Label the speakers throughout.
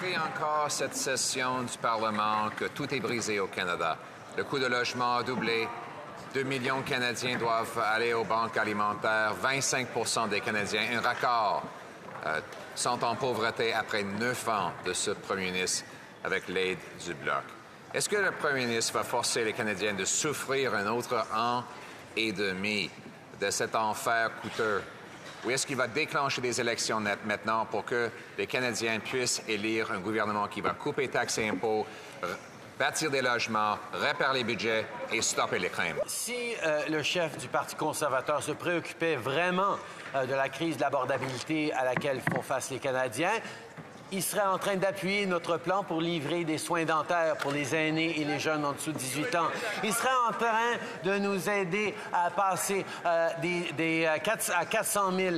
Speaker 1: appris encore cette session du Parlement que tout est brisé au Canada. Le coût de logement a doublé. 2 millions de Canadiens doivent aller aux banques alimentaires. 25 des Canadiens, un record, sont en pauvreté après 9 ans de ce premier ministre avec l'aide du Bloc. Est-ce que le premier ministre va forcer les Canadiens de souffrir un autre an et demi de cet enfer coûteux? Ou est-ce qu'il va déclencher des élections maintenant pour que les Canadiens puissent élire un gouvernement qui va couper taxes et impôts, bâtir des logements, réparer les budgets et stopper les crimes?
Speaker 2: Si le chef du Parti conservateur se préoccupait vraiment de la crise de l'abordabilité à laquelle font face les Canadiens, il serait en train d'appuyer notre plan pour livrer des soins dentaires pour les aînés et les jeunes en dessous de 18 ans. Il serait en train de nous aider à passer à 400 000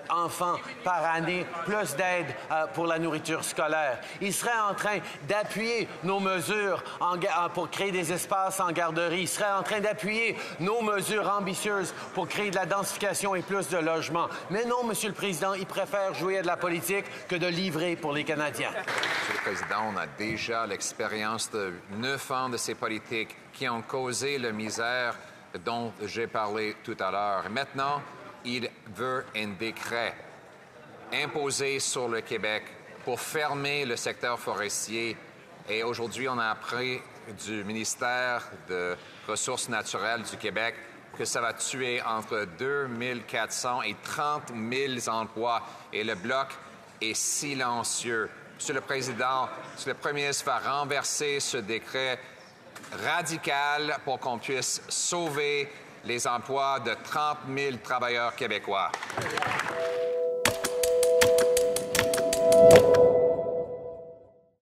Speaker 2: enfants par année, plus d'aide pour la nourriture scolaire. Il serait en train d'appuyer nos mesures pour créer des espaces en garderie. Il serait en train d'appuyer nos mesures ambitieuses pour créer de la densification et plus de logements. Mais non, Monsieur le Président, il préfère jouer à de la politique que de livrer pour les Canadiens.
Speaker 1: Monsieur le Président, on a déjà l'expérience de 9 ans de ces politiques qui ont causé la misère dont j'ai parlé tout à l'heure. Maintenant, il veut un décret imposé sur le Québec pour fermer le secteur forestier. Et aujourd'hui, on a appris du ministère des Ressources naturelles du Québec que ça va tuer entre 2 400 et 30 000 emplois. Et le Bloc est silencieux. Monsieur le Président, Monsieur le Premier ministre va renverser ce décret radical pour qu'on puisse sauver les emplois de 30 000 travailleurs québécois.